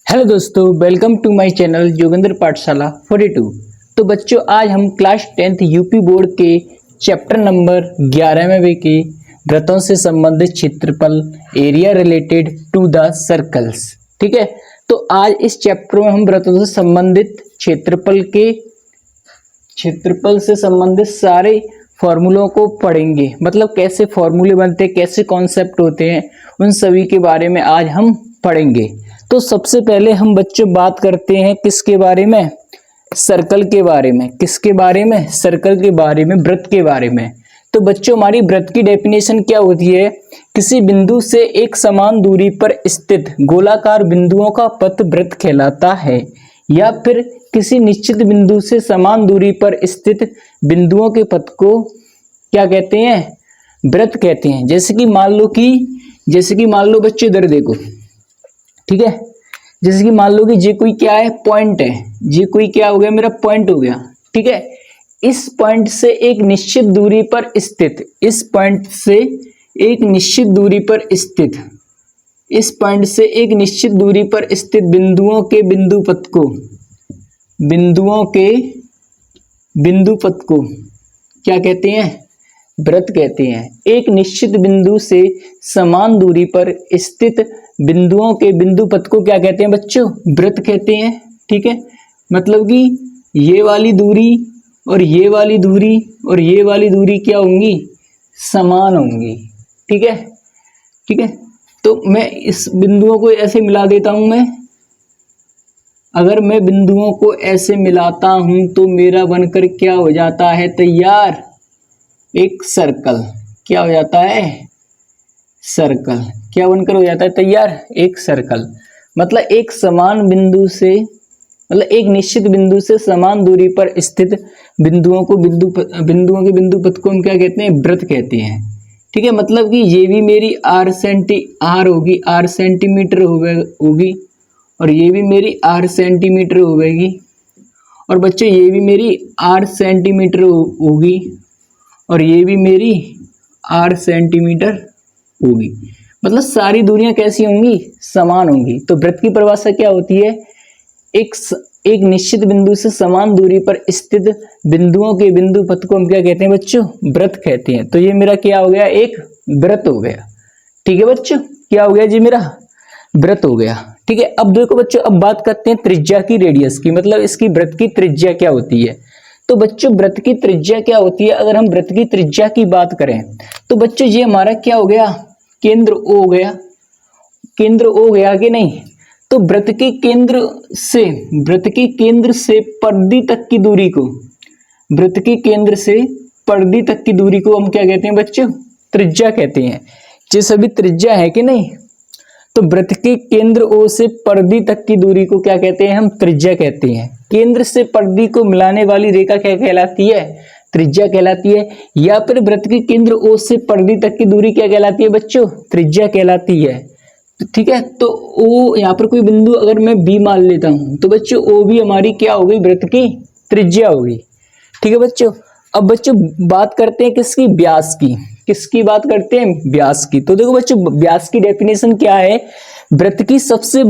Hello दोस्तों, welcome to my channel Joginder Pathshala 42। तो बच्चों, आज हम क्लास 10th यूपी बोर्ड के चैप्टर नंबर 11वें के वृत्तों से संबंधित क्षेत्रफल area related to the circles, ठीक है। तो आज इस चैप्टर में हम वृत्तों से संबंधित क्षेत्रफल से संबंधित सारे फॉर्मूलों को पढ़ेंगे। मतलब कैसे फॉर्मूले बनते हैं, कैसे कॉन्सेप्ट होते हैं, उन सभी के बारे में आज हम पढ़ेंगे। तो सबसे पहले हम बच्चों बात करते हैं किसके बारे में, सर्कल के बारे में। किसके बारे में? सर्कल के बारे में, वृत्त के बारे में। तो बच्चों, हमारी वृत्त की डेफिनेशन क्या होती है? किसी बिंदु से एक समान दूरी पर स्थित गोलाकार बिंदुओं का पथ वृत्त कहलाता है, या फिर किसी निश्चित बिंदु से समान दूरी पर स्थित बिंदुओं के पथ को क्या कहते हैं? वृत्त कहते हैं। जैसे कि मान लो बच्चों, इधर देखो, ठीक है। जैसे कि मान लो कि ये कोई क्या है? पॉइंट है। ये कोई क्या हो गया? मेरा पॉइंट हो गया, ठीक है। इस पॉइंट से एक निश्चित दूरी पर स्थित, इस पॉइंट से एक निश्चित दूरी पर स्थित, इस पॉइंट से एक निश्चित दूरी पर स्थित बिंदुओं के बिंदु पथ को क्या कहते हैं? वृत्त कहते हैं। एक निश्चित बिंदु से समान दूरी पर स्थित बिंदुओं के बिंदु पथ को क्या कहते हैं बच्चों? वृत्त कहते हैं, ठीक है। मतलब कि ये वाली दूरी और ये वाली दूरी और ये वाली दूरी क्या होंगी? समान होंगी, ठीक है, ठीक है। तो मैं इस बिंदुओं को ऐसे मिला देता हूं। अगर मैं बिंदुओं को ऐसे मिलाता हूं तो मेरा बनकर क्या हो जाता है तैयार? एक सर्कल। क्या हो जाता है? सर्कल। क्या बनकर हो जाता है तैयार? एक सर्कल। मतलब एक समान बिंदु से, मतलब एक निश्चित बिंदु से समान दूरी पर स्थित बिंदुओं के बिंदु पथ को हम क्या कहते हैं? वृत्त कहते हैं, ठीक है। मतलब कि ये भी मेरी आर सेंटीमीटर होगी, और ये भी मेरी आर सेंटीमीटर होगी, और बच्चों ये भी मेरी आर सेंटीमीटर होगी, और ये भी मेरी आर सेंटीमीटर होगी। मतलब सारी दूरियां कैसी होंगी? समान होंगी। तो वृत्त की परिभाषा क्या होती है? एक निश्चित बिंदु से समान दूरी पर स्थित बिंदुओं के बिंदु पथ को हम क्या कहते हैं बच्चों? वृत्त कहते हैं। तो ये मेरा क्या हो गया? एक वृत्त हो गया, ठीक है बच्चों। क्या हो गया जी? मेरा वृत्त हो गया, ठीक है। अब देखो बच्चों, अब बात करते हैं त्रिज्या की, रेडियस की। मतलब इसकी वृत्त की त्रिज्या क्या होती है? तो बच्चों, वृत्त की त्रिज्या क्या होती है? अगर हम वृत्त की त्रिज्या की बात करें तो बच्चों ये हमारा क्या हो गया? केंद्र O हो गया। केंद्र O गया कि नहीं? तो वृत्त के केंद्र से परिधि तक की दूरी को, वृत्त के केंद्र से परिधि तक की दूरी को हम क्या कहते हैं बच्चों? त्रिज्या कहते हैं। ये सभी त्रिज्या है कि नहीं? तो वृत्त के केंद्र O से परिधि तक की दूरी को क्या कहते हैं? हम त्रिज्या कहते हैं। केंद्र से परिधि को मिलाने वाली रेखा क्या कहलाती है? त्रिज्या कहलाती है। या फिर वृत्त के केंद्र O से परिधि तक की दूरी क्या कहलाती है बच्चों? त्रिज्या कहलाती है, ठीक है। तो O, यहाँ पर कोई बिंदु अगर मैं B मान लेता हूं तो बच्चों O भी हमारी क्या हो गई? वृत्त की त्रिज्या हो गई, ठीक है बच्चों। अब बच्चों बात करते हैं किसकी? व्यास की। किसकी बात करते हैं? व्यास की। तो देखो बच्चों, व्यास की डेफिनेशन क्या है? वृत्त की सबसे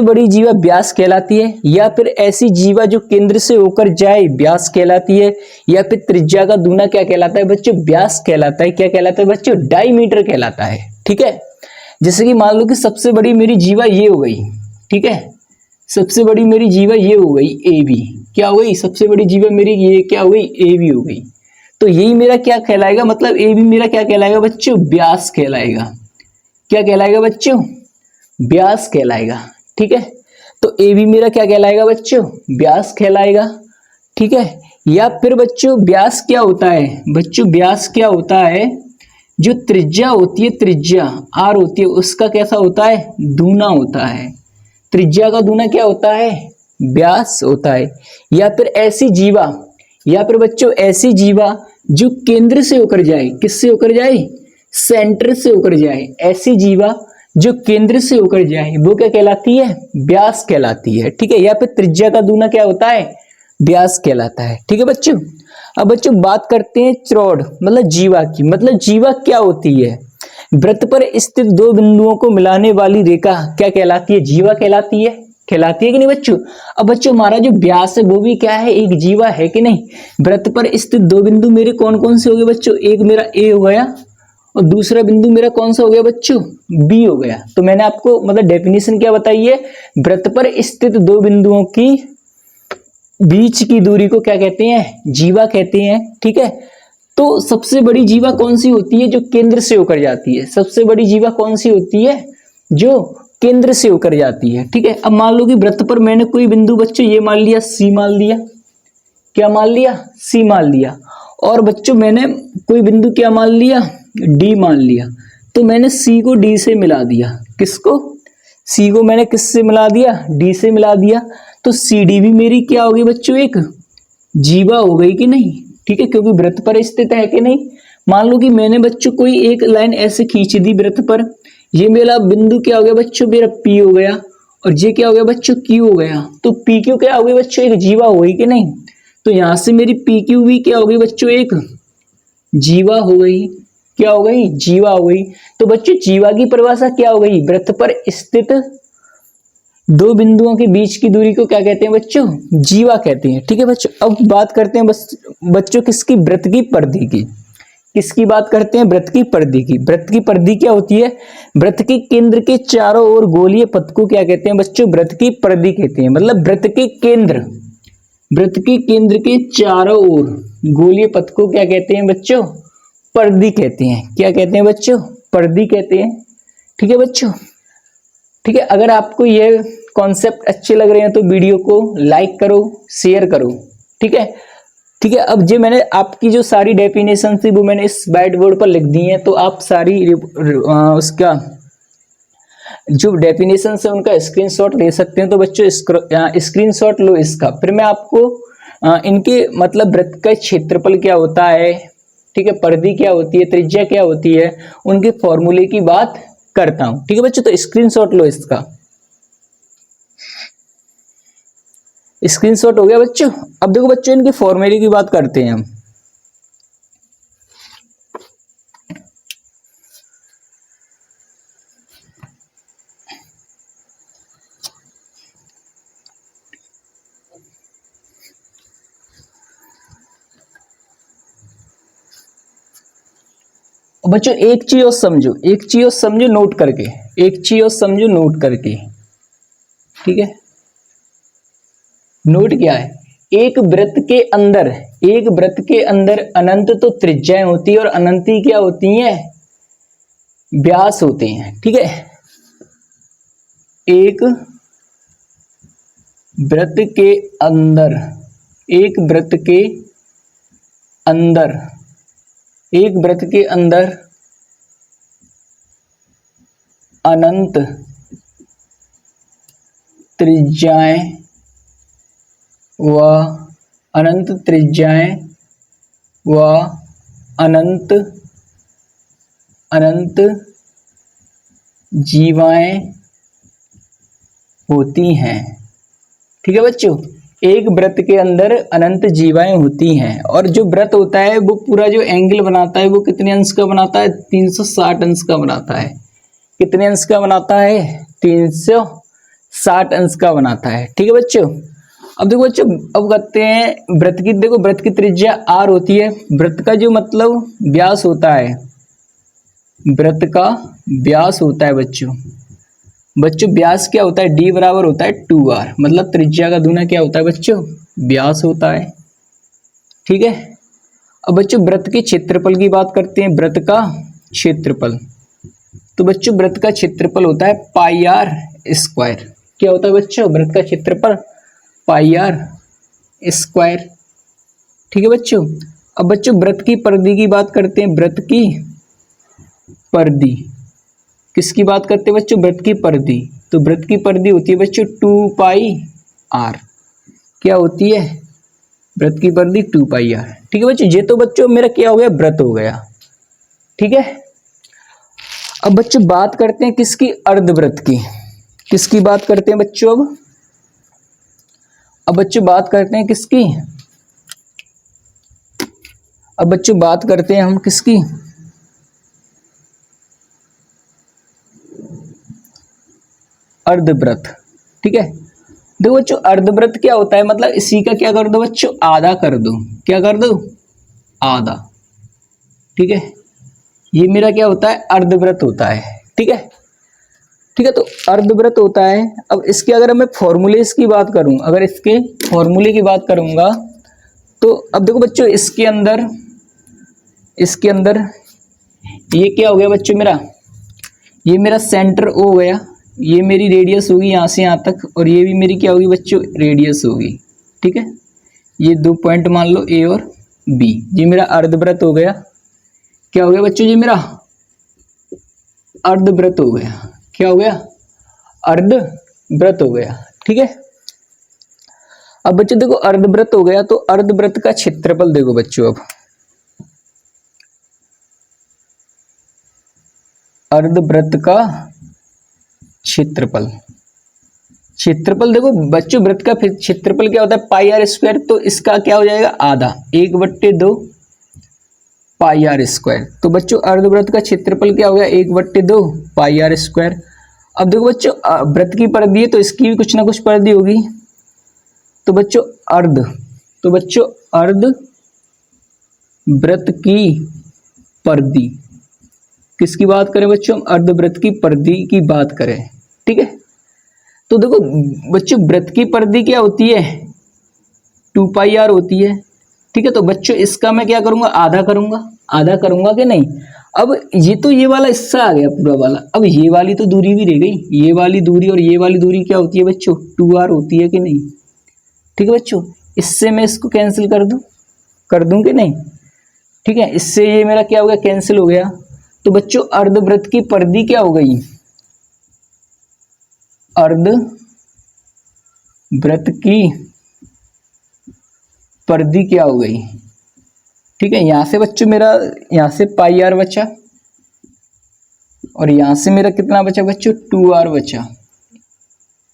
बड़ी जीवा व्यास कहलाती है, या फिर ऐसी जीवा जो केंद्र से होकर जाए व्यास कहलाती है, या फिर त्रिज्या का दूना क्या कहलाता है बच्चों? व्यास कहलाता है। क्या कहलाता है बच्चों? डायमीटर कहलाता है, ठीक है। जैसे कि मान लो कि सबसे बड़ी मेरी जीवा ये हो गई, ठीक है। सबसे बड़ी मेरी जीवा ये हो गई AB। क्या हो गई? सबसे बड़ी जीवा मेरी ये क्या हो गई? AB हो गई। तो यही मेरा क्या कहलाएगा? मतलब AB मेरा क्या कहलाएगा बच्चों? व्यास कहलाएगा। क्या कहलाएगा बच्चों? व्यास कहलाएगा, ठीक है। तो AB मेरा क्या कहलाएगा बच्चों? व्यास कहलाएगा, ठीक है। या फिर बच्चों व्यास क्या होता है? बच्चों व्यास क्या होता है? जो त्रिज्या होती है, त्रिज्या R होती है, उसका कैसा होता है? दूना होता है। त्रिज्या का दूना क्या होता है? व्यास होता है। या फिर बच्चों ऐसी जीवा जो केंद्र से होकर जाए, किससे होकर जाए? सेंटर से होकर जाए। ऐसी जीवा जो केंद्र से होकर जाए वो क्या कहलाती है? व्यास कहलाती है, ठीक है। या फिर त्रिज्या का दूना क्या होता है? व्यास कहलाता है, ठीक है बच्चों। अब बच्चों बात करते हैं चौड़, मतलब जीवा की। मतलब जीवा क्या होती है? वृत्त पर स्थित दो बिंदुओं को मिलाने वाली रेखा क्या कहलाती है? जीवा कहलाती है। कहलाती है कि नहीं बच्चों? अब बच्चों हमारा जो व्यास है वो भी क्या है? एक जीवा है कि नहीं? वृत्त पर स्थित दो बिंदु मेरे कौन कौन से हो गए बच्चों? एक मेरा ए हो गया और दूसरा बिंदु मेरा कौन सा हो गया बच्चों? बी हो गया। तो मैंने आपको मतलब डेफिनेशन क्या बताई है? वृत्त पर स्थित दो बिंदुओं की बीच की दूरी को क्या कहते हैं? जीवा कहते हैं। ठीक है, तो सबसे बड़ी जीवा कौन सी होती है? जो केंद्र से होकर जाती है। सबसे बड़ी जीवा कौन सी होती है? जो केंद्र से होकर जाती है। ठीक है, अब मान लो कि वृत्त पर मैंने कोई बिंदु बच्चों ये मान लिया सी मान लिया। क्या मान लिया? सी मान लिया। और बच्चों मैंने कोई बिंदु क्या मान लिया? डी मान लिया। तो मैंने सी को डी से मिला दिया। किसको? सी को मैंने किससे मिला दिया? डी से मिला दिया। तो सी डी भी मेरी क्या होगी बच्चों? एक जीवा हो गई कि नहीं? ठीक है, क्योंकि वृत्त पर स्थित है कि नहीं? मान लो कि मैंने बच्चों कोई एक लाइन ऐसे खींच दी वृत्त पर, ये मेरा बिंदु क्या हो गया बच्चों? मेरा पी हो गया और ये क्या हो गया बच्चों? क्यू हो गया। तो पी क्यू क्या हो गई बच्चों? एक जीवा हो गई कि नहीं? तो यहां से मेरी पी क्यू भी क्या हो गई बच्चों? एक जीवा हो गई। क्या हो गई? जीवा हो गई। तो बच्चों जीवा की परिभाषा क्या हो गई? वृत्त पर स्थित दो बिंदुओं के बीच की दूरी को क्या कहते हैं बच्चों? जीवा कहते हैं। ठीक है बच्चों, अब बात करते हैं बच्चों किसकी? वृत्त की परिधि की। किसकी बात करते हैं? वृत्त की परिधि की। वृत्त की परिधि क्या होती है? वृत्त के केंद्र के चारों ओर गोलीय पथ को क्या कहते हैं बच्चों? वृत्त की परिधि कहते हैं। मतलब वृत्त के केंद्र के चारों ओर गोलीय पथ को क्या कहते हैं बच्चों? परिधि कहते हैं। क्या कहते हैं बच्चों? परिधि कहते हैं। ठीक है बच्चों, ठीक है। अगर आपको ये कॉन्सेप्ट अच्छे लग रहे हैं तो वीडियो को लाइक करो, शेयर करो। ठीक है, ठीक है। अब जो मैंने आपकी जो सारी डेफिनेशन थी वो मैंने इस व्हाइट बोर्ड पर लिख दी है, तो आप सारी उसका जो डेफिनेशन है उनका स्क्रीनशॉट ले सकते हैं। तो बच्चों स्क्रीनशॉट लो इसका। फिर मैं आपको इनके मतलब वृत्त का क्षेत्रफल क्या होता है, ठीक है, परिधि क्या होती है, त्रिज्या क्या होती है, उनके फॉर्मूले की बात करता हूं। ठीक है बच्चों, तो स्क्रीनशॉट लो इसका। स्क्रीनशॉट हो गया बच्चों। अब देखो बच्चों इनके फॉर्मूले की बात करते हैं हम। बच्चों एक चीज और समझो, नोट करके, नोट करके। ठीक है, नोट क्या है? एक वृत्त के अंदर अनंत तो त्रिज्याएं होती है और अनंती क्या होती हैं? व्यास होते हैं। ठीक है, एक वृत्त के अंदर अनंत त्रिज्याएं व अनंत जीवाएं होती हैं। ठीक है बच्चों, एक वृत्त के अंदर अनंत जीवाएं होती हैं और जो वृत्त होता है वो पूरा जो एंगल बनाता है वो कितने अंश का बनाता है? 360 अंश का बनाता है। कितने अंश का बनाता है? 360 अंश का बनाता है। ठीक है बच्चों, अब देखो बच्चों, अब करते हैं वृत्त की। देखो वृत्त की त्रिज्या r होती है। वृत्त का जो मतलब व्यास होता है, बच्चों व्यास क्या होता है? d बराबर होता है 2r। मतलब त्रिज्या का दूना क्या होता है बच्चों? व्यास होता है। ठीक है, अब बच्चों वृत्त के क्षेत्रफल की बात करते हैं। वृत्त का क्षेत्रफल, तो बच्चों वृत्त का क्षेत्रफल होता है पाई आर स्क्वायर। क्या होता है बच्चों? वृत्त का क्षेत्रफल पाई आर स्क्वायर। ठीक है बच्चों, अब बच्चों वृत्त की परिधि की बात करते हैं। वृत्त की परिधि किसकी बात करते हैं बच्चों? वृत्त की परिधि। तो वृत्त की परिधि होती है बच्चों 2 पाई आर। क्या होती है? वृत्त की परिधि 2 पाई आर। ठीक है बच्चों, ये तो बच्चों मेरा क्या हो गया? वृत्त हो गया। ठीक है, अब बच्चों बात करते हैं किसकी? अर्धवृत्त की। किसकी बात करते हैं बच्चों? अब बच्चों बात करते हैं किसकी? अब बच्चों बात करते हैं हम किसकी? अर्धवृत्त, ठीक है। देखो बच्चों अर्धवृत्त क्या होता है, मतलब इसी का क्या कर दो बच्चों, आधा कर दो, क्या कर दो, आधा, ठीक है। ये मेरा क्या होता है, अर्धवृत्त होता है, ठीक है, ठीक है। तो अर्धवृत्त होता है। अब इसके अगर मैं फॉर्मूले की बात करूं, अगर इसके फॉर्मूले की बात करूंगा तो अब देखो बच्चों इसके अंदर ये क्या हो गया बच्चों मेरा, ये मेरा सेंटर O हो गया, ये मेरी रेडियस होगी यहाँ से यहाँ तक, और ये भी मेरी क्या होगी बच्चों, रेडियस होगी, ठीक है। ये 2 पॉइंट मान लो A और B, ये मेरा अर्धवृत्त हो गया। क्या हो गया बच्चों, ये मेरा अर्धवृत्त हो गया। क्या हो गया, अर्धवृत्त हो गया, ठीक है। अब बच्चों देखो अर्धवृत्त हो गया, तो अर्धवृत्त का क्षेत्रफल देखो बच्चों, अब अर्धवृत्त का क्षेत्रफल देखो बच्चों, वृत्त का क्षेत्रफल क्या होता है, पाई आर स्क्वायर, तो इसका क्या हो जाएगा, आधा, 1/2 पाई आर स्क्वायर। तो बच्चों अर्धवृत्त का क्षेत्रफल क्या हो गया, 1/2 पाई आर स्क्वायर। अब देखो बच्चों वृत्त की परिधि है तो इसकी भी कुछ ना कुछ परिधि होगी, तो बच्चों अर्ध वृत्त की परिधि, किसकी बात करें बच्चों, हम अर्धवृत्त की परिधि की बात करें, ठीक है। तो देखो बच्चों वृत्त की परिधि क्या होती है, 2 पाई आर होती है, ठीक है। तो बच्चों इसका मैं क्या करूंगा, आधा करूंगा कि नहीं। अब ये तो ये वाला हिस्सा आ गया पूरा वाला, अब ये वाली तो दूरी भी रह गई, ये वाली दूरी और ये वाली दूरी क्या होती है बच्चों, 2r होती है कि नहीं, ठीक है बच्चों। इससे मैं इसको कैंसिल कर दूं कि नहीं, ठीक है। इससे ये मेरा क्या हो गया, कैंसिल हो गया। तो बच्चों अर्धवृत्त की परिधि क्या हो गई, अर्धवृत्त की परिधि क्या हो गई, ठीक है। यहां से बच्चों मेरा यहां से पाई आर बचा, और यहां से मेरा कितना बचा बच्चों, 2r बचा,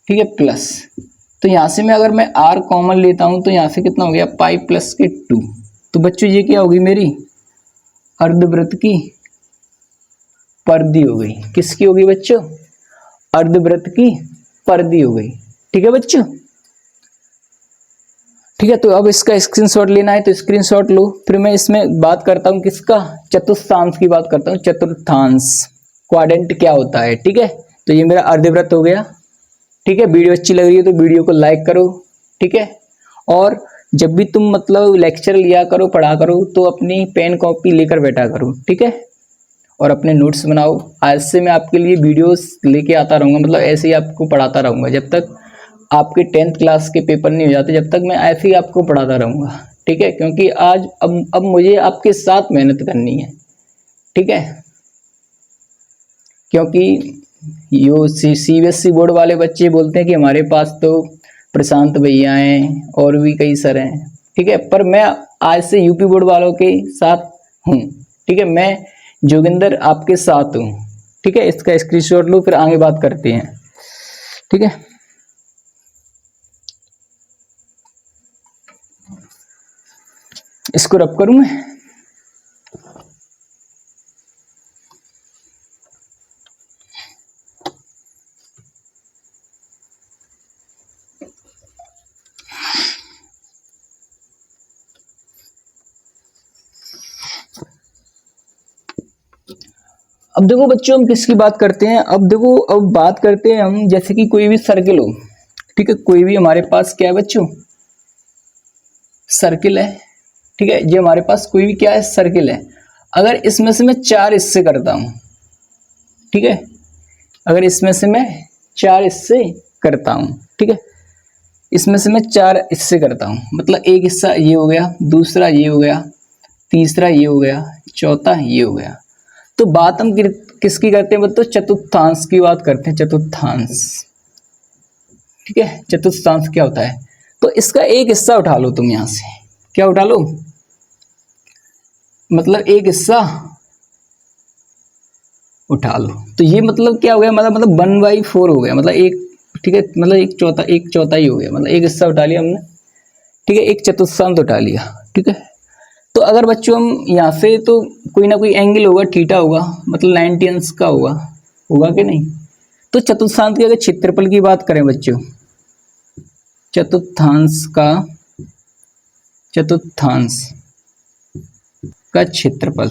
ठीक है, प्लस। तो यहां से मैं अगर मैं r कॉमन लेता हूं तो यहां से कितना हो गया, पाई प्लस के 2। तो बच्चों ये क्या होगी, मेरी अर्धवृत्त की परिधि हो गई। किसकी होगी बच्चों, अर्धवृत्त की परिधि हो गई, ठीक है बच्चों, ठीक है। तो अब इसका स्क्रीनशॉट लेना है तो स्क्रीनशॉट लो। फिर मैं इसमें बात करता हूं किसका, चतुर्थांश की बात करता हूं, चतुर्थांश क्वाड्रेंट क्या होता है, ठीक है। तो ये मेरा अर्धवृत्त हो गया, ठीक है। वीडियो अच्छी लग रही है तो वीडियो को लाइक करो, ठीक है। और जब भी तुम मतलब लेक्चर लिया करो, पढ़ा करो, तो अपनी पेन कॉपी लेकर बैठा करो, ठीक है, और अपने नोट्स बनाओ। आज से मैं आपके लिए वीडियोस लेके आता रहूँगा, मतलब ऐसे ही आपको पढ़ाता रहूँगा जब तक आपके 10th क्लास के पेपर नहीं हो जाते, जब तक मैं ऐसे ही आपको पढ़ाता रहूँगा, ठीक है। क्योंकि आज अब मुझे आपके साथ मेहनत करनी है, ठीक है। क्योंकि यो CBSE बोर्ड वाले बच्चे बोलते हैं कि हमारे पास तो प्रशांत भैया हैं और भी कई सर हैं, ठीक है, पर मैं आज से यूपी बोर्ड वालों के साथ हूँ, ठीक है। मैं जोगिंदर आपके साथ हूँ, ठीक है। इसका स्क्रीनशॉट लो, फिर आगे बात करते हैं, ठीक है। इसको रब करूं मैं, अब देखो बच्चों हम किसकी बात करते हैं, अब देखो अब बात करते हैं हम, जैसे कि कोई भी सर्किल हो, ठीक है, कोई भी हमारे पास क्या है बच्चों, सर्किल है, ठीक है। ये हमारे पास कोई भी क्या है, सर्किल है। अगर इसमें से मैं 4 हिस्से करता हूं, ठीक है, अगर इसमें से मैं 4 हिस्से करता हूं, ठीक है, इसमें से मैं 4 हिस्से करता हूं, मतलब एक हिस्सा ये हो गया, दूसरा ये हो गया, तीसरा ये हो गया, चौथा ये हो गया। तो बात हम किसकी करते हैं, तो चतुर्थांश की बात करते हैं, चतुर्थांश, ठीक है। चतुर्थांश क्या होता है, तो इसका एक हिस्सा उठा लो तुम, यहां से क्या उठा लो, मतलब एक हिस्सा उठा लो। तो ये मतलब क्या हो गया, मतलब 1/4 हो गया, मतलब एक, ठीक है, मतलब एक चौथाई हो गया, मतलब एक हिस्सा उठा लिया हमने, ठीक है, एक चतुर्थांश उठा लिया, ठीक है। तो अगर बच्चों हम यहाँ से तो कोई ना कोई एंगल होगा, थीटा होगा, मतलब 90 अंश का होगा कि नहीं। तो चतुर्थांश के अगर क्षेत्रफल की बात करें बच्चों, चतुर्थांश का क्षेत्रफल,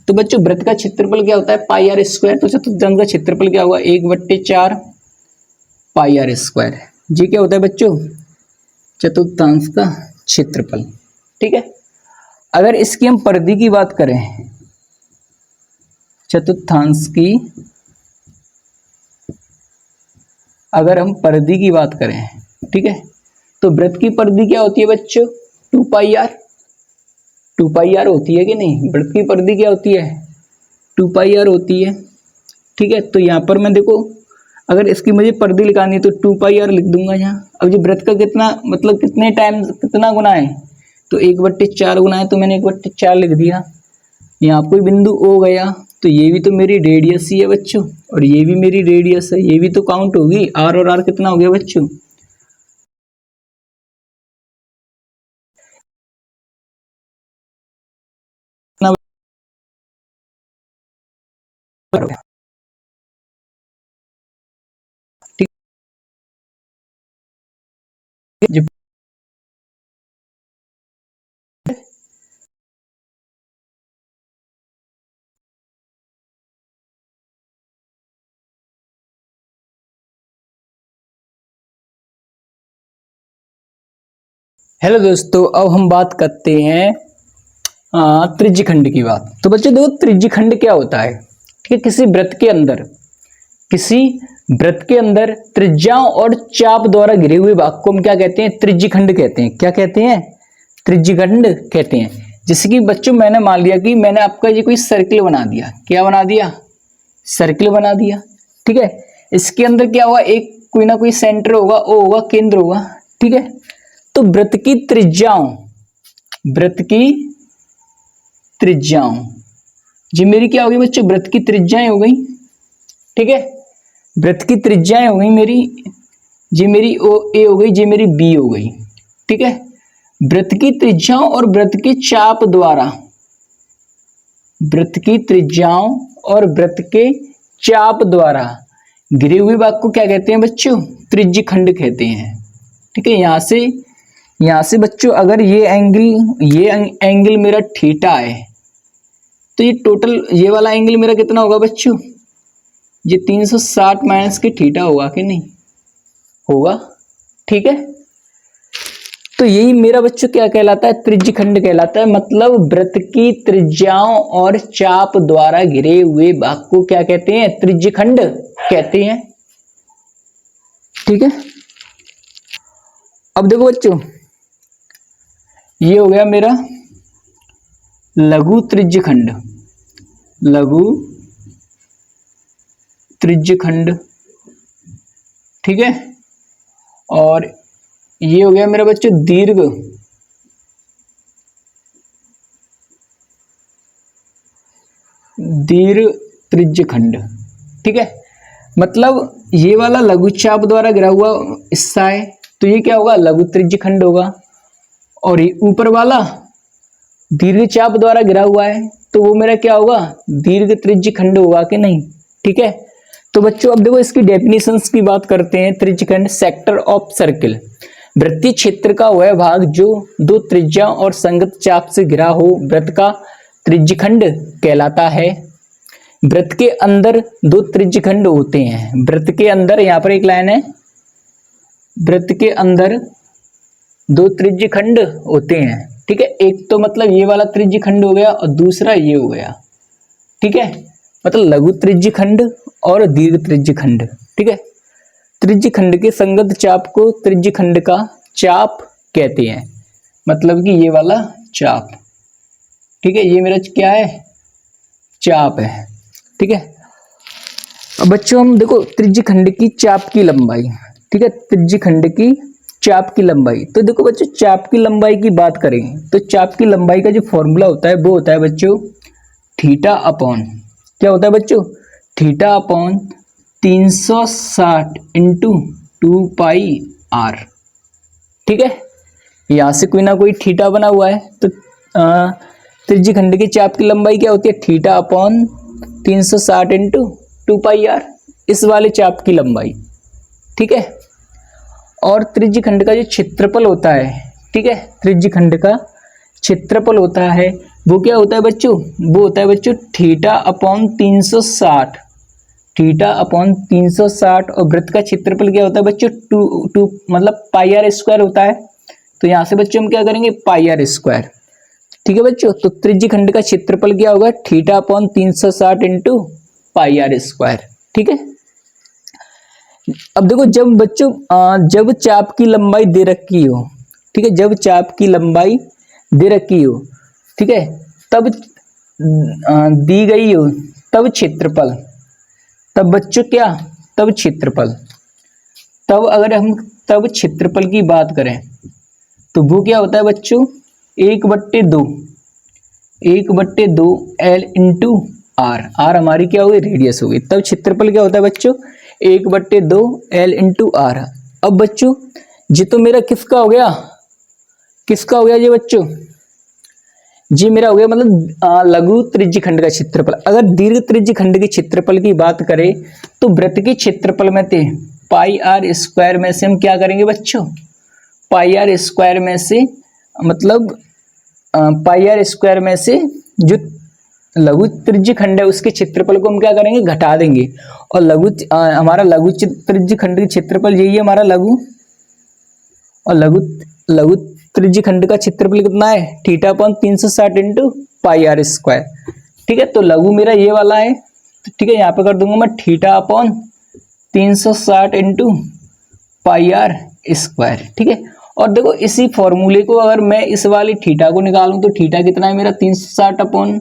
तो बच्चों वृत्त का क्षेत्रफल क्या होता है, पाई आर स्क्वायर। तो चतुर्थांश का क्षेत्रफल क्या होगा, 1/4 पाई आर स्क्वायर। जी क्या होता है बच्चों, चतुर्थांश का क्षेत्रफल। ठीक है, अगर इसकी हम परिधि की बात करें, चतुर्थांश की अगर हम परिधि की बात करें, ठीक है, तो वृत्त की परिधि क्या होती है बच्चों, 2 पाई आर होती है कि नहीं। वृत्त की परिधि क्या होती है, 2 पाई आर होती है। ठीक है, तो यहाँ पर मैं देखो अगर इसकी मुझे परिधि लिखानी है तो 2 पाई आर लिख दूंगा यहाँ। अब ये वृत्त का कितना मतलब कितने टाइम कितना गुना है, तो 1/4 गुना है, तो मैंने 1/4 लिख दिया। यहाँ कोई बिंदु ओ गया, तो ये भी तो मेरी रेडियस ही है बच्चों, और ये भी मेरी रेडियस है, ये भी तो काउंट होगी। आर और आर कितना हो गया बच्चों, ठीक है। हेलो दोस्तों, अब हम बात करते हैं त्रिज्यखंड की बात। तो बच्चों देखो त्रिज्यखंड क्या होता है। ठीक है, किसी वृत्त के अंदर त्रिज्याओं और चाप द्वारा घिरे हुए भाग को हम क्या कहते हैं, त्रिज्यखंड कहते हैं। क्या कहते हैं, त्रिज्यखंड कहते हैं। जैसे कि बच्चों मैंने मान लिया कि मैंने आपका ये कोई सर्किल बना दिया, क्या बना दिया, सर्किल बना दिया। ठीक है, इसके अंदर क्या होगा, एक कोई ना कोई सेंटर होगा, ओ होगा, केंद्र होगा। ठीक है, तो वृत्त की त्रिज्याओं जी मेरी क्या होगी बच्चों, वृत्त की त्रिज्याएं हो गई। ठीक है, वृत्त की त्रिज्याएं हो गई मेरी, जी मेरी ओ ए हो गई, जी मेरी बी हो गई। ठीक है, वृत्त की त्रिज्याओं और वृत्त के चाप द्वारा, वृत्त की त्रिज्याओं और वृत्त के चाप द्वारा घिरे हुए भाग को क्या कहते हैं बच्चों, त्रिज्यखंड कहते हैं। ठीक है, यहां से बच्चों अगर ये एंगल मेरा थीटा है, तो ये टोटल ये वाला एंगल मेरा कितना होगा बच्चों, ये 360 माइनस के थीटा होगा कि नहीं होगा। ठीक है, तो यही मेरा बच्चों क्या कहलाता है, त्रिज्यखंड कहलाता है। मतलब वृत्त की त्रिज्याओं और चाप द्वारा घिरे हुए भाग को क्या कहते हैं, त्रिज्यखंड कहते हैं। ठीक है, अब देखो बच्चों ये हो गया मेरा लघु त्रिज्यखंड, ठीक है, और ये हो गया मेरा बच्चों दीर्घ त्रिज्यखंड। ठीक है, मतलब ये वाला लघुचाप द्वारा घिरा हुआ हिस्सा है, तो ये क्या होगा, लघु त्रिज्यखंड होगा। और ये ऊपर वाला दीर्घचाप द्वारा घिरा हुआ है, तो वो मेरा क्या होगा, दीर्घ त्रिज्यखंड होगा कि नहीं। ठीक है, तो बच्चों अब देखो इसकी डेफिनेशंस की बात करते हैं। त्रिज्यखंड सेक्टर ऑफ सर्किल, वृत्तीय क्षेत्र का वह भाग जो दो त्रिज्या और संगत चाप से घिरा हो वृत्त का त्रिज्यखंड कहलाता है। वृत्त के अंदर दो त्रिज्यखंड होते हैं। वृत्त के अंदर, यहाँ पर एक लाइन है, वृत्त के अंदर दो त्रिज्यखंड होते हैं। ठीक है, एक तो मतलब ये वाला त्रिज्यखंड हो गया और दूसरा ये हो गया। ठीक है, मतलब लघु त्रिज्यखंड और दीर्घ त्रिज्यखंड। ठीक है, त्रिज्यखंड के संगत चाप को त्रिज्यखंड का चाप कहते हैं, मतलब कि ये वाला चाप। ठीक है, ये मेरा क्या है, चाप है। ठीक है, अब बच्चों हम देखो त्रिज्यखंड की चाप की लंबाई। ठीक है, त्रिज्यखंड की चाप की लंबाई, तो देखो बच्चों चाप की लंबाई की बात करें तो चाप की लंबाई का जो फॉर्मूला होता है वो होता है बच्चों थीटा अपॉन, क्या होता है बच्चों, theta upon 360 into 2 pi R. ठीक है, यहां से कोई ना कोई थीटा बना हुआ है, तो त्रिज्यखंड की चाप की लंबाई क्या होती है, theta upon 360 into 2 pi R. इस वाले चाप की लंबाई, ठीक है। और त्रिज्य खंड का जो क्षेत्रफल होता है, ठीक है, त्रिज्य खंड का क्षेत्रफल होता है वो क्या होता है बच्चों, वो होता है बच्चों थीटा अपॉन 360, थीटा अपॉन 360। और वृत्त का क्षेत्रफल क्या होता है बच्चों, टू मतलब पाई आर स्क्वायर होता है। तो यहाँ से बच्चों हम क्या करेंगे, पाई आर स्क्वायर, ठीक है बच्चों। तो त्रिज्य खंड का क्षेत्रफल क्या होगा, theta upon 360 into pi R square, ठीक है। अब देखो जब बच्चों जब चाप की लंबाई दे रखी हो, ठीक है, जब चाप की लंबाई दे रखी हो, ठीक है, तब दी गई हो, तब क्षेत्रफल, तब बच्चों क्या, तब क्षेत्रफल, तब अगर हम तब क्षेत्रफल की बात करें तो वो क्या होता है बच्चों, 1/2, 1/2 एल इंटू आर, आर हमारी क्या होगी, रेडियस होगी। तब क्षेत्रफल क्या होता है बच्चों, 1/2 एल इंटू आर। अब बच्चों जी तो मेरा किसका हो गया, किसका हो गया ये बच्चों, जी मेरा हो गया मतलब लघु त्रिज्य खंड का क्षेत्रफल। अगर दीर्घ त्रिज्य खंड के क्षेत्रफल की बात करें तो वृत्त के क्षेत्रफल में थे पाई आर स्क्वायर में से हम क्या करेंगे बच्चों, पाई आर स्क्वायर में से मतलब पाई आर स्क्वायर में से जो लघु त्रिज्य खंड है उसके क्षेत्रफल को हम क्या करेंगे, घटा देंगे। और हमारा लघु त्रिज्य खंड का क्षेत्रफल यही है हमारा लघु, और लघु त्रिज्य खंड का क्षेत्रफल कितना है, theta upon 360 into pi R square, ठीक है। तो लघु मेरा ये वाला है, ठीक है, यहाँ पे कर दूंगा मैं theta upon 360 into pi R square, ठीक है। और देखो इसी फॉर्मूले को अगर मैं इस वाली थीटा को निकालूं तो थीटा कितना है मेरा 360 अपॉन,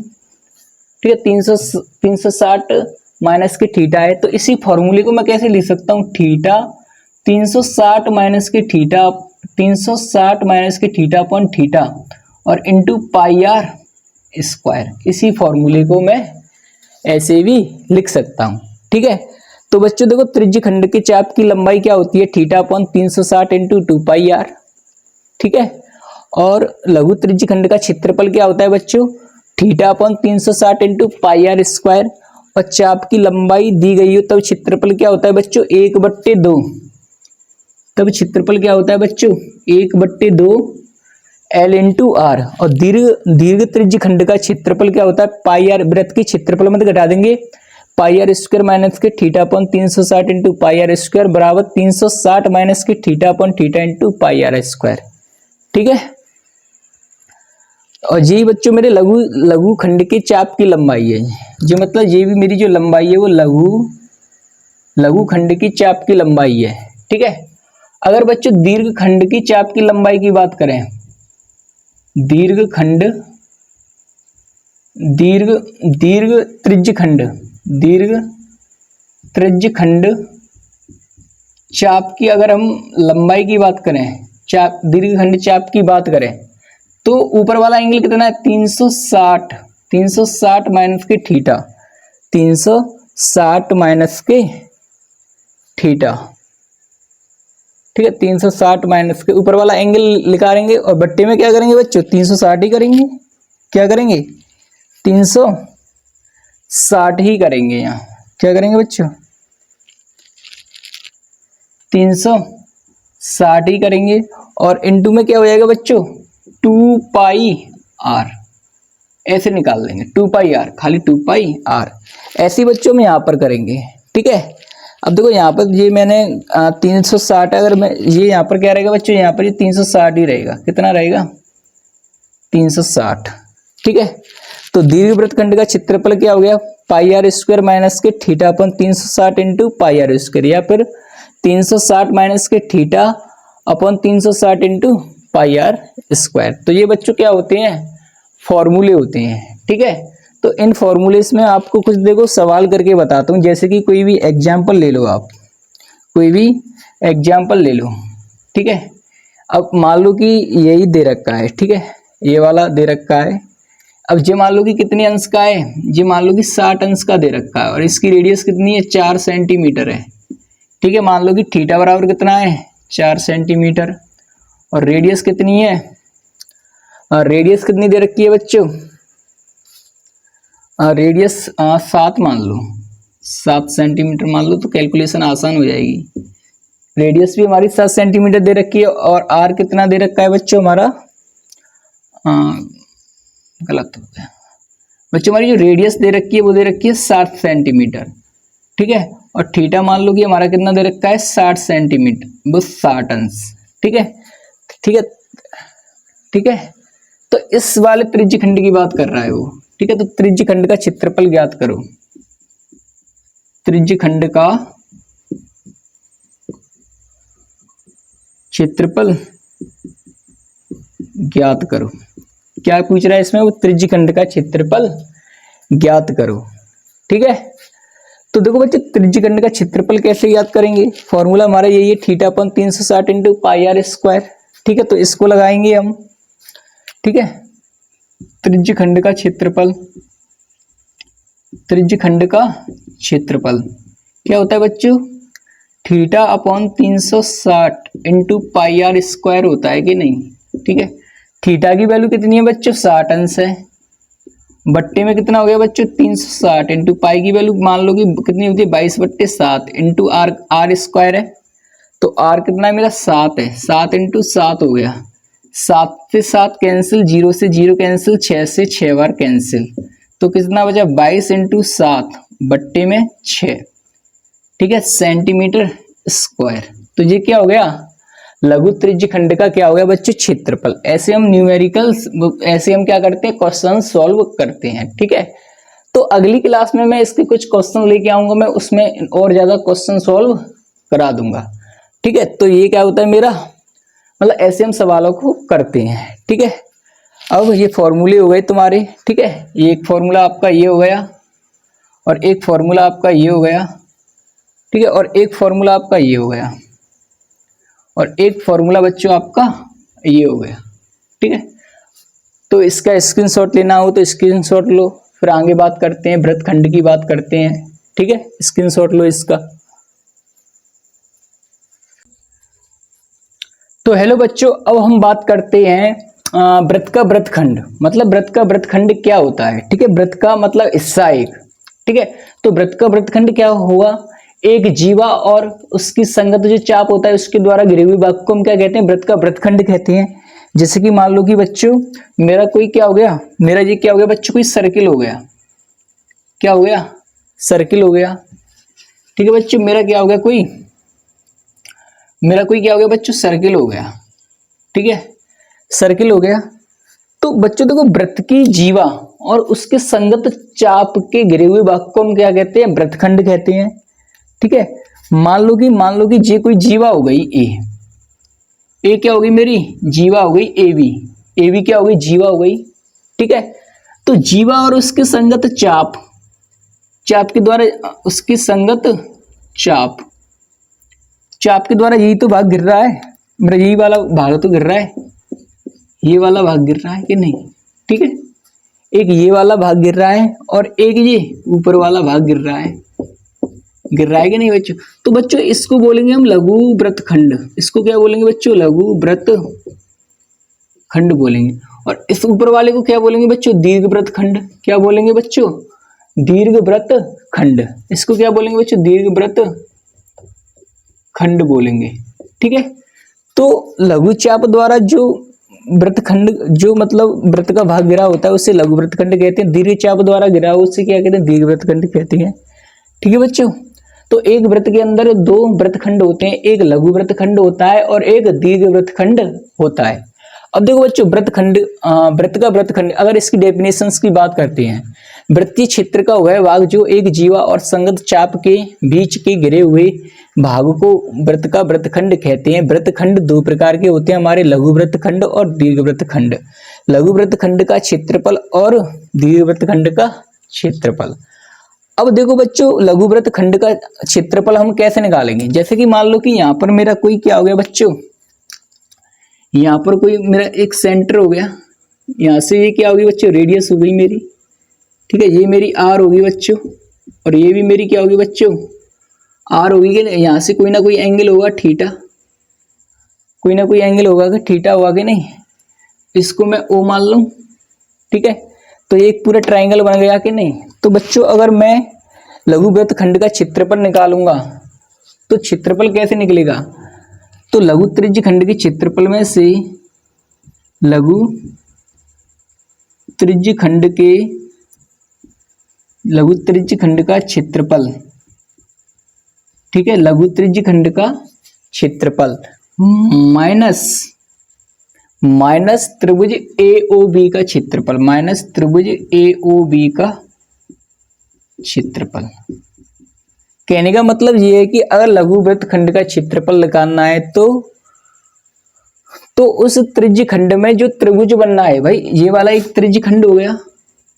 ठीक है, 360 माइनस के थीटा है। तो इसी फॉर्मूले को मैं कैसे लिख सकता हूँ, थीटा 360 माइनस के थीटा, 360 माइनस के थीटा अपॉन थीटा और इंटू पाई आर स्क्वायर। इसी फॉर्मूले को मैं ऐसे भी लिख सकता हूँ, ठीक है। तो बच्चों देखो त्रिज्य खंड के चाप की लंबाई क्या होती है, theta upon 360 into 2 pi R, ठीक है। और लघु त्रिज्य खंड का क्षेत्रफल क्या होता है बच्चों, theta upon 360 into pi R square. और चाप की लंबाई दी गई हो तब क्षेत्रफल क्या होता है बच्चों, 1/2, तब क्षेत्रफल क्या होता है बच्चों, 1/2 एल इंटू आर। और दीर्घ त्रिज्य खंड का क्षेत्रफल क्या होता है, पाई आर, वृत्त के क्षेत्रफल में घटा देंगे, पाई आर स्क्वायर माइनस के theta upon 360 into pi R square बराबर 360 माइनस के theta upon theta into pi R square, ठीक है। और ये बच्चों मेरे लघु खंड के चाप की लंबाई है, जो मतलब ये भी मेरी जो लंबाई है वो लघु खंड की चाप की लंबाई है, ठीक है। अगर बच्चों दीर्घ खंड की चाप की लंबाई की बात करें, दीर्घ त्रिज्य खंड चाप की अगर हम लंबाई की बात करें, चाप दीर्घ खंड चाप की बात करें तो ऊपर वाला एंगल कितना है, 360 माइनस के थीटा, 360 माइनस के थीटा, ठीक है, 360 माइनस के ऊपर वाला एंगल निकालेंगे और बट्टे में क्या करेंगे बच्चों, 360 ही करेंगे, क्या करेंगे, 360 ही करेंगे। यहाँ क्या करेंगे बच्चों, 360 ही करेंगे। और इनटू में क्या हो जाएगा बच्चों, 2 पाई आर, ऐसे निकाल लेंगे 2 पाई आर, खाली 2 पाई आर। ऐसे बच्चों में यहाँ पर करेंगे, ठीक है। अब देखो यहाँ पर ये मैंने 360, अगर मैं ये यहाँ पर क्या रहेगा बच्चों, यहाँ पर ये 360 ही रहेगा, कितना रहेगा 360, ठीक है। तो दीर्घ वृत्तखंड का क्षेत्रफल क्या हो गया, पाई आर स्क्वायर माइनस के theta upon 360 into pi R square, या फिर 360 माइनस के theta upon 360 into pi R square. तो ये बच्चों क्या होते हैं, फॉर्मूले होते हैं, ठीक है। तो इन फॉर्मूलेस में आपको कुछ देखो सवाल करके बताता हूँ, जैसे कि कोई भी एग्जाम्पल ले लो, आप कोई भी एग्जाम्पल ले लो, ठीक है। अब मान लो कि यही दे रखा है, ठीक है, ये वाला दे रखा है। अब ये मान लो कि कितने अंश का है, ये मान लो कि 60 अंश का दे रखा है और इसकी रेडियस कितनी है, 4 सेंटीमीटर है, ठीक है। मान लो कि थीटा बराबर कितना है, 4 सेंटीमीटर, और रेडियस कितनी है, रेडियस कितनी दे रखी है बच्चों, रेडियस 7 मान लो, 7 सेंटीमीटर मान लो, तो कैलकुलेशन आसान हो जाएगी। रेडियस भी हमारी 7 सेंटीमीटर दे रखी है और आर कितना दे रखा है बच्चों हमारा, गलत हो गया बच्चों, हमारी जो रेडियस दे रखी है वो दे रखी है 7 सेंटीमीटर, ठीक है। और थीटा मान लो कि हमारा कितना दे रखा है 60 सेंटीमीटर, वो 60 अंश, ठीक है, ठीक है, ठीक है। तो इस वाले त्रिज्य खंड की बात कर रहा है वो, ठीक है। तो त्रिज्य खंड का क्षेत्रफल ज्ञात करो, त्रिज्य खंड का क्षेत्रफल ज्ञात करो। क्या पूछ रहा है इसमें, वो त्रिज्य खंड का क्षेत्रफल ज्ञात करो, ठीक है। तो देखो बच्चे, त्रिज्य खंड का क्षेत्रफल कैसे ज्ञात करेंगे, फॉर्मूला हमारा यही है, theta upon 360 into pi R square, ठीक है। तो इसको लगाएंगे हम, ठीक है। त्रिज्य खंड का क्षेत्रफल, त्रिज्य खंड का क्षेत्रफल क्या होता है बच्चों, theta upon 360 into pi R square होता है कि नहीं, ठीक है। थीटा की वैल्यू कितनी है बच्चों, 60 अंश है, बट्टे में कितना हो गया बच्चों 360 इंटू पाई की वैल्यू मान लो कि कितनी होती है 22/7 इंटू आर स्क्वायर है। तो आर कितना है मेरा 7 है, 7 इंटू 7 हो गया, 7 से 7 कैंसिल, 0 से 0 कैंसिल, 6 से 6 बार कैंसिल, तो कितना बचा 22 इंटू 7 बट्टे में 6, ठीक है, सेंटीमीटर स्क्वायर। तो ये क्या हो गया, लघु त्रिज्य खंड का क्या हो गया बच्चों क्षेत्रफल। ऐसे हम न्यूमेरिकल्स, ऐसे हम क्या करते हैं, क्वेश्चन सॉल्व करते हैं, ठीक है। तो अगली क्लास में मैं इसके कुछ क्वेश्चन लेके आऊंगा, मैं उसमें और ज्यादा क्वेश्चन सॉल्व करा दूंगा, ठीक है। तो ये क्या होता है मेरा, मतलब ऐसे हम सवालों को करते हैं, ठीक है। अब ये फॉर्मूले हो गए तुम्हारे, ठीक है। ये एक फॉर्मूला आपका ये हो गया और एक फॉर्मूला आपका ये हो गया, ठीक है, और एक फॉर्मूला आपका ये हो गया और एक फॉर्मूला बच्चों आपका ये हो गया, ठीक है। तो इसका स्क्रीनशॉट लेना हो तो स्क्रीनशॉट लो, फिर आगे बात करते हैं, वृत्तखंड की बात करते हैं, ठीक है। स्क्रीनशॉट लो इसका। तो हेलो बच्चों, अब हम बात करते हैं वृत्त का वृत्तखंड, मतलब वृत्त का वृत्तखंड क्या होता है, ठीक है। वृत्त का मतलब हिस्सा एक, ठीक है। तो वृत्त का वृत्तखंड क्या हुआ, एक जीवा और उसकी संगत जो चाप होता है उसके द्वारा घिरे हुए भाग को हम क्या कहते हैं, वृत्त का वृत्तखंड कहते हैं। जैसे कि मान लो कि बच्चों मेरा कोई क्या हो गया, मेरा ये क्या हो गया बच्चों, कोई सर्किल हो गया, क्या हो गया, सर्किल हो गया, ठीक है बच्चों। मेरा क्या हो गया, कोई मेरा कोई क्या हो गया बच्चों, सर्किल हो गया, ठीक है, सर्किल हो गया। तो बच्चों देखो, वृत्त की जीवा और उसके संगत चाप के घिरे हुए भाग को हम क्या कहते हैं, वृत्तखंड कहते हैं, ठीक है। मान लो कि ये कोई जीवा हो गई ए क्या हो गई मेरी, जीवा हो गई ए बी क्या हो गई, जीवा हो गई, ठीक है। तो जीवा और उसके संगत चाप के द्वारा, उसकी संगत चाप के द्वारा यही तो भाग गिर रहा है मेरा, यही वाला भाग तो गिर रहा है, ये वाला भाग गिर रहा है कि नहीं, ठीक है। एक ये वाला भाग गिर रहा है और एक ये ऊपर वाला भाग गिर रहा है कि नहीं बच्चों। तो बच्चों इसको बोलेंगे हम लघु वृत्तखंड, इसको क्या बोलेंगे बच्चों, लघु वृत्तखंड बोलेंगे। और इस ऊपर वाले को क्या बोलेंगे बच्चों, दीर्घ वृत्तखंड। क्या बोलेंगे बच्चों, दीर्घ वृत्तखंड। इसको क्या बोलेंगे बच्चों, दीर्घ वृत्तखंड बोलेंगे, ठीक है। तो लघु चाप द्वारा जो वृत्तखंड, जो मतलब वृत्त का भाग गिरा होता है उसे लघु वृत्तखंड कहते हैं। दीर्घ चाप द्वारा गिरा हो उसे क्या कहते हैं, दीर्घ वृत्तखंड कहते हैं, ठीक है बच्चों। तो एक वृत्त के अंदर दो वृत्तखंड होते हैं, एक लघु वृत्तखंड होता है और एक दीर्घ वृत्तखंड होता है। अब देखो बच्चों, वृत्तखंड, वृत्त का वृत्तखंड, अगर इसकी डेफिनेशंस की बात करते हैं, वृत्तीय क्षेत्र का वह भाग जो एक जीवा और संगत चाप के बीच के घिरे हुए भाग को वृत्त का वृत्तखंड कहते हैं। वृत्तखंड दो प्रकार के होते हैं हमारे, लघु वृत्तखंड और दीर्घ वृत्तखंड। लघु वृत्तखंड का क्षेत्रफल और दीर्घ वृत्तखंड का क्षेत्रफल। अब देखो बच्चों, लघु वृत्तखंड का क्षेत्रफल हम कैसे निकालेंगे, जैसे कि मान लो कि यहाँ पर मेरा कोई क्या हो गया बच्चों, यहाँ पर कोई मेरा एक सेंटर हो गया, यहाँ से ये क्या होगी बच्चों, रेडियस हो गई मेरी, ठीक है। ये मेरी आर होगी बच्चों और ये भी मेरी क्या होगी बच्चों, आर होगी। यहाँ से कोई ना कोई एंगल होगा थीटा, कोई ना कोई एंगल होगा कि थीटा होगा कि नहीं, इसको मैं ओ मान लूँ, ठीक है। तो एक पूरा ट्राइंगल बन गया कि नहीं। तो बच्चों अगर मैं लघु वृत्तखंड का क्षेत्रफल निकालूंगा तो क्षेत्रफल कैसे निकलेगा, तो लघु त्रिज्य खंड के क्षेत्रफल में से लघु त्रिज्य खंड का क्षेत्रफल, ठीक है, लघु त्रिज्य खंड का क्षेत्रफल माइनस त्रिभुज AOB का क्षेत्रफल, माइनस त्रिभुज AOB का क्षेत्रफल। कहने का मतलब ये है कि अगर लघु वृत्तखंड का क्षेत्रफल निकालना है तो उस त्रिज्य खंड में जो त्रिभुज बनना है, भाई ये वाला एक त्रिज्य खंड हो गया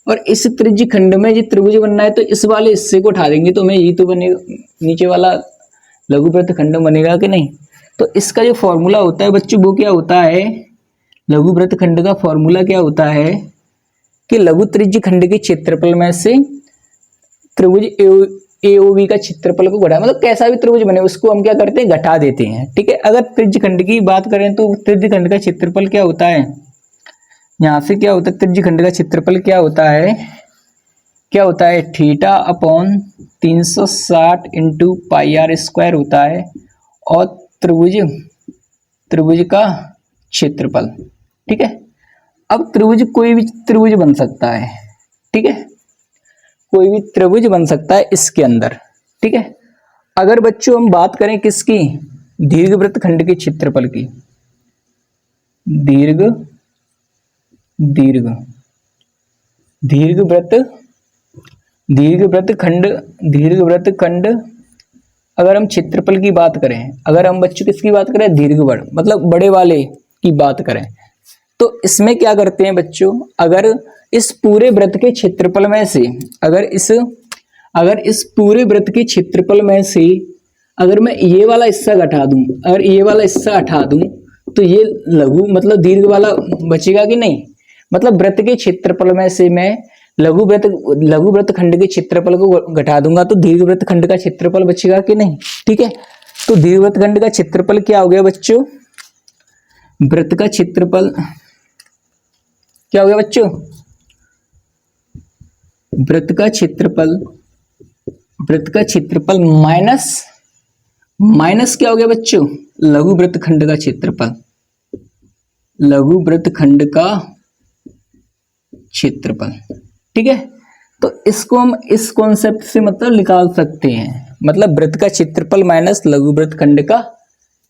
और इस त्रिज्य खंड में जो त्रिभुज बनना है तो इस वाले हिस्से को उठा देंगे तो मैं ये तो बनेगा, नीचे वाला लघु वृत्तखंड बनेगा कि नहीं। तो इसका जो फॉर्मूला होता है बच्चों वो क्या होता है, लघु वृत्तखंड का फॉर्मूला क्या होता है कि लघु त्रिज्य खंड के क्षेत्रफल में से त्रिभुज AOB का क्षेत्रफल को घटा, मतलब कैसा भी त्रिभुज बने उसको हम क्या करते हैं, घटा देते हैं, ठीक है। अगर त्रिज्य खंड की बात करें तो त्रिज्य खंड का क्षेत्रफल क्या होता है, यहाँ से क्या होता है, त्रिज्य खंड का क्षेत्रफल क्या होता है theta upon 360 into pi R square होता है और त्रिभुज का क्षेत्रफल, ठीक है। अब त्रिभुज कोई भी त्रिभुज बन सकता है, ठीक है, कोई भी त्रिभुज बन सकता है इसके अंदर, ठीक है। अगर बच्चों हम बात करें किसकी, दीर्घवृत्त खंड के क्षेत्रफल की, दीर्घवृत्त खंड अगर हम क्षेत्रफल की बात करें, अगर हम बच्चों किसकी बात करें, दीर्घवृत्त मतलब बड़े वाले की बात करें तो इसमें क्या करते हैं बच्चों, अगर इस पूरे वृत्त के क्षेत्रफल में से अगर इस पूरे वृत्त के क्षेत्रफल में से अगर मैं ये वाला हिस्सा घटा दूं, अगर ये वाला हिस्सा हटा दूं तो ये लघु मतलब दीर्घ वाला बचेगा कि नहीं, मतलब वृत्त के क्षेत्रफल में से मैं लघु वृत्त खंड के क्षेत्रफल को घटा दूंगा तो दीर्घ वृत्त खंड का क्षेत्रफल बचेगा कि नहीं, ठीक है। तो दीर्घ वृत्त खंड का क्षेत्रफल क्या हो गया बच्चों, वृत्त का क्षेत्रफल क्या हो गया बच्चों, वृत्त का क्षेत्रफल माइनस क्या हो गया बच्चों, लघु वृत्त खंड का क्षेत्रफल, लघु वृत्त खंड का क्षेत्रफल, ठीक है। तो इसको हम इस कॉन्सेप्ट से मतलब निकाल सकते हैं, मतलब वृत्त का क्षेत्रफल माइनस लघु वृत्त खंड का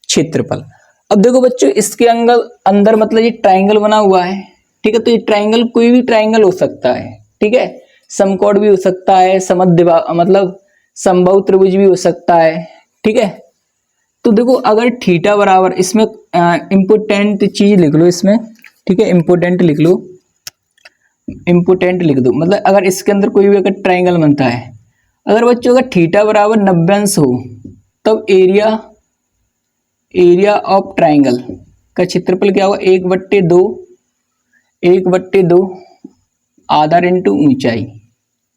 क्षेत्रफल। अब देखो बच्चों इसके अंदर मतलब ये ट्राइंगल बना हुआ है, ठीक है, तो ये ट्राइंगल कोई भी ट्राइंगल हो सकता है, ठीक है, समकोण भी हो सकता है, मतलब समबाहु त्रिभुज भी हो सकता है, ठीक है। तो देखो अगर थीटा बराबर, इसमें इम्पोर्टेंट चीज लिख लो इसमें, ठीक है, इम्पोर्टेंट लिख दो, मतलब अगर इसके अंदर कोई भी अगर ट्राइंगल बनता है, अगर बच्चों अगर थीटा बराबर 90 अंश हो तब एरिया ऑफ ट्राइंगल का क्षेत्रफल क्या होगा, 1/2 आधार इंटू ऊंचाई,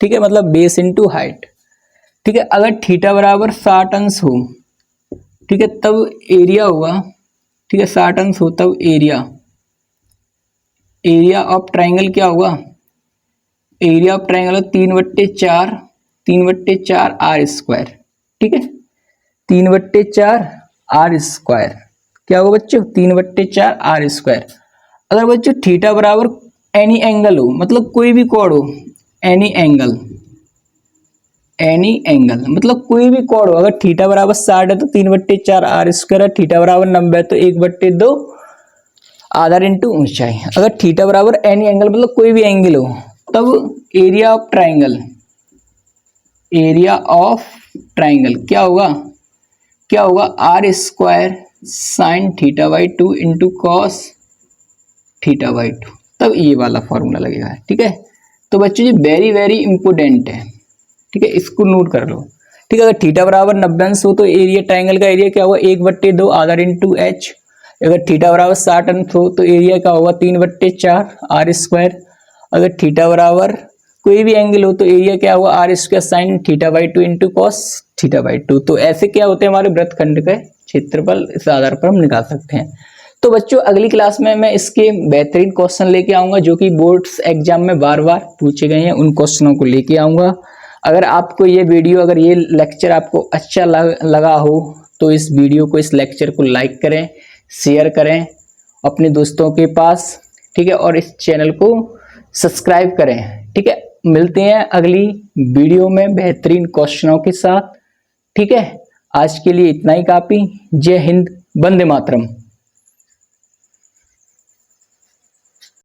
ठीक है, मतलब बेस इंटू हाइट, ठीक है। अगर थीटा बराबर 60 अंश हो, ठीक है, तब एरिया होगा, ठीक है, 60 अंश हो तब एरिया ऑफ ट्राइंगल क्या होगा, area of triangle 3/4 R square, ठीक है, 3/4 आर स्क्वायर क्या होगा बच्चों, 3/4 आर स्क्वायर। अगर बच्चों थीटा बराबर एनी एंगल हो, मतलब कोई भी कोण हो, एनी एंगल मतलब कोई भी कोण हो, अगर थीटा बराबर 60 है तो 3/4 आर स्क्वायर है, थीटा बराबर 90 है तो 1/2 आधार इंटू ऊंचाई। अगर थीटा बराबर एनी एंगल मतलब कोई भी एंगल हो तब एरिया ऑफ ट्राइंगल क्या होगा R square sine theta by 2 into cos theta by 2, तब ये वाला फॉर्मूला लगेगा, ठीक है। तो बच्चों ये वेरी वेरी इंपोर्टेंट है, ठीक है, इसको नोट कर लो, ठीक है। अगर थीटा बराबर 90 अंश हो तो एरिया ट्राइंगल का एरिया क्या होगा, 1/2 आधार इंटू एच। अगर थीटा बराबर 60 अंश हो तो एरिया क्या होगा, 3/4 आर स्क्वायर। अगर थीटा बराबर कोई भी एंगल हो तो एरिया क्या होगा, R square sine theta by 2 into cos theta by 2। तो ऐसे क्या होते हैं हमारे वृत्तखंड के क्षेत्रफल, इस आधार पर हम निकाल सकते हैं। तो बच्चों अगली क्लास में मैं इसके बेहतरीन क्वेश्चन लेके आऊंगा जो कि बोर्ड्स एग्जाम में बार बार पूछे गए हैं, उन क्वेश्चनों को लेके आऊंगा। अगर आपको ये वीडियो, अगर ये लेक्चर आपको अच्छा लगा हो तो इस वीडियो को, इस लेक्चर को लाइक करें, शेयर करें अपने दोस्तों के पास, ठीक है, और इस चैनल को सब्सक्राइब करें, ठीक है। मिलते हैं अगली वीडियो में बेहतरीन क्वेश्चनों के साथ, ठीक है। आज के लिए इतना ही काफ़ी। जय हिंद, वंदे मातरम।